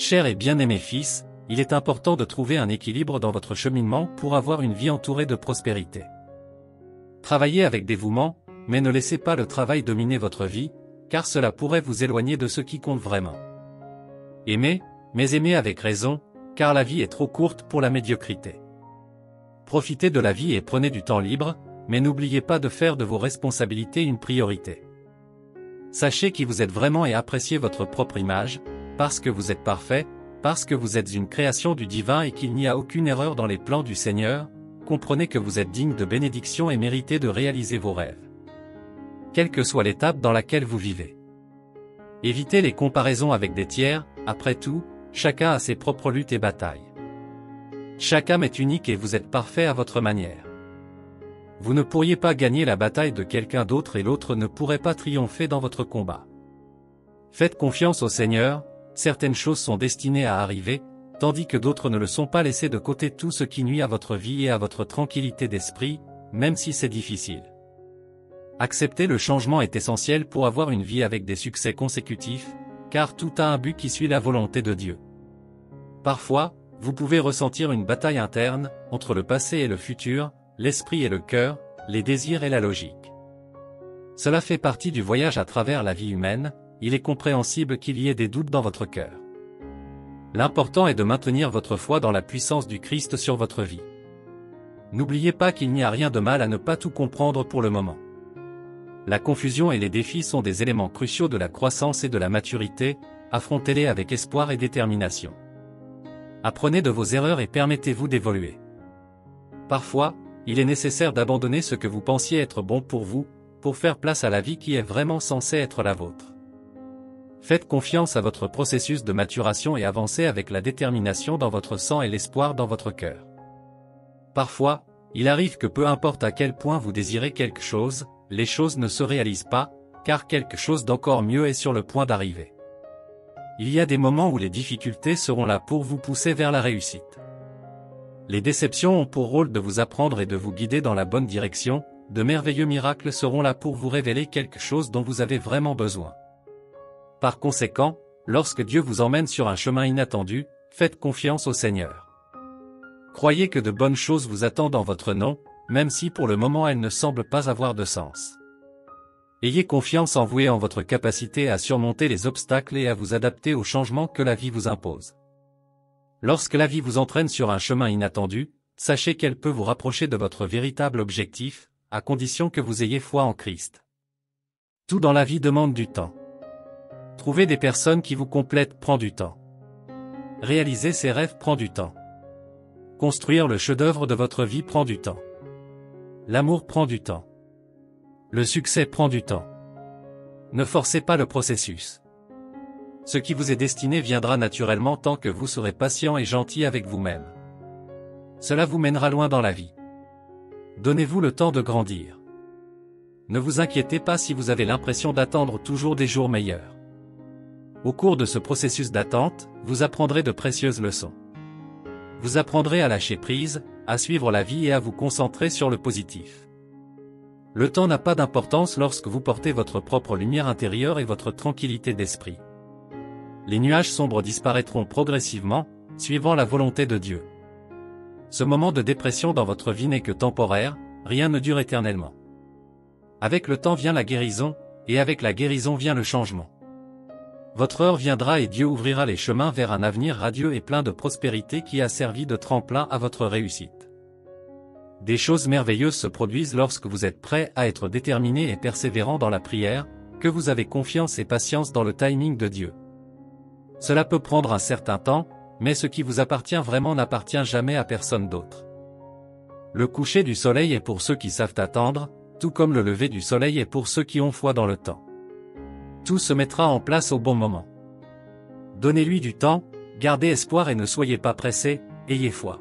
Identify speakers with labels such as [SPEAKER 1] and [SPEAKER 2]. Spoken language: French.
[SPEAKER 1] Chers et bien-aimés fils, il est important de trouver un équilibre dans votre cheminement pour avoir une vie entourée de prospérité. Travaillez avec dévouement, mais ne laissez pas le travail dominer votre vie, car cela pourrait vous éloigner de ce qui compte vraiment. Aimez, mais aimez avec raison, car la vie est trop courte pour la médiocrité. Profitez de la vie et prenez du temps libre, mais n'oubliez pas de faire de vos responsabilités une priorité. Sachez qui vous êtes vraiment et appréciez votre propre image, parce que vous êtes parfait, parce que vous êtes une création du divin et qu'il n'y a aucune erreur dans les plans du Seigneur, comprenez que vous êtes digne de bénédiction et méritez de réaliser vos rêves. Quelle que soit l'étape dans laquelle vous vivez. Évitez les comparaisons avec des tiers, après tout, chacun a ses propres luttes et batailles. Chaque âme est unique et vous êtes parfait à votre manière. Vous ne pourriez pas gagner la bataille de quelqu'un d'autre et l'autre ne pourrait pas triompher dans votre combat. Faites confiance au Seigneur, certaines choses sont destinées à arriver, tandis que d'autres ne le sont pas. Laissez de côté tout ce qui nuit à votre vie et à votre tranquillité d'esprit, même si c'est difficile. Accepter le changement est essentiel pour avoir une vie avec des succès consécutifs, car tout a un but qui suit la volonté de Dieu. Parfois, vous pouvez ressentir une bataille interne, entre le passé et le futur, l'esprit et le cœur, les désirs et la logique. Cela fait partie du voyage à travers la vie humaine, il est compréhensible qu'il y ait des doutes dans votre cœur. L'important est de maintenir votre foi dans la puissance du Christ sur votre vie. N'oubliez pas qu'il n'y a rien de mal à ne pas tout comprendre pour le moment. La confusion et les défis sont des éléments cruciaux de la croissance et de la maturité, affrontez-les avec espoir et détermination. Apprenez de vos erreurs et permettez-vous d'évoluer. Parfois, il est nécessaire d'abandonner ce que vous pensiez être bon pour vous, pour faire place à la vie qui est vraiment censée être la vôtre. Faites confiance à votre processus de maturation et avancez avec la détermination dans votre sang et l'espoir dans votre cœur. Parfois, il arrive que peu importe à quel point vous désirez quelque chose, les choses ne se réalisent pas, car quelque chose d'encore mieux est sur le point d'arriver. Il y a des moments où les difficultés seront là pour vous pousser vers la réussite. Les déceptions ont pour rôle de vous apprendre et de vous guider dans la bonne direction, de merveilleux miracles seront là pour vous révéler quelque chose dont vous avez vraiment besoin. Par conséquent, lorsque Dieu vous emmène sur un chemin inattendu, faites confiance au Seigneur. Croyez que de bonnes choses vous attendent en votre nom, même si pour le moment elles ne semblent pas avoir de sens. Ayez confiance en vous et en votre capacité à surmonter les obstacles et à vous adapter aux changements que la vie vous impose. Lorsque la vie vous entraîne sur un chemin inattendu, sachez qu'elle peut vous rapprocher de votre véritable objectif, à condition que vous ayez foi en Christ. Tout dans la vie demande du temps. Trouver des personnes qui vous complètent prend du temps. Réaliser ses rêves prend du temps. Construire le chef-d'œuvre de votre vie prend du temps. L'amour prend du temps. Le succès prend du temps. Ne forcez pas le processus. Ce qui vous est destiné viendra naturellement tant que vous serez patient et gentil avec vous-même. Cela vous mènera loin dans la vie. Donnez-vous le temps de grandir. Ne vous inquiétez pas si vous avez l'impression d'attendre toujours des jours meilleurs. Au cours de ce processus d'attente, vous apprendrez de précieuses leçons. Vous apprendrez à lâcher prise, à suivre la vie et à vous concentrer sur le positif. Le temps n'a pas d'importance lorsque vous portez votre propre lumière intérieure et votre tranquillité d'esprit. Les nuages sombres disparaîtront progressivement, suivant la volonté de Dieu. Ce moment de dépression dans votre vie n'est que temporaire, rien ne dure éternellement. Avec le temps vient la guérison, et avec la guérison vient le changement. Votre heure viendra et Dieu ouvrira les chemins vers un avenir radieux et plein de prospérité qui a servi de tremplin à votre réussite. Des choses merveilleuses se produisent lorsque vous êtes prêt à être déterminé et persévérant dans la prière, que vous avez confiance et patience dans le timing de Dieu. Cela peut prendre un certain temps, mais ce qui vous appartient vraiment n'appartient jamais à personne d'autre. Le coucher du soleil est pour ceux qui savent attendre, tout comme le lever du soleil est pour ceux qui ont foi dans le temps. Tout se mettra en place au bon moment. Donnez-lui du temps, gardez espoir et ne soyez pas pressés, ayez foi.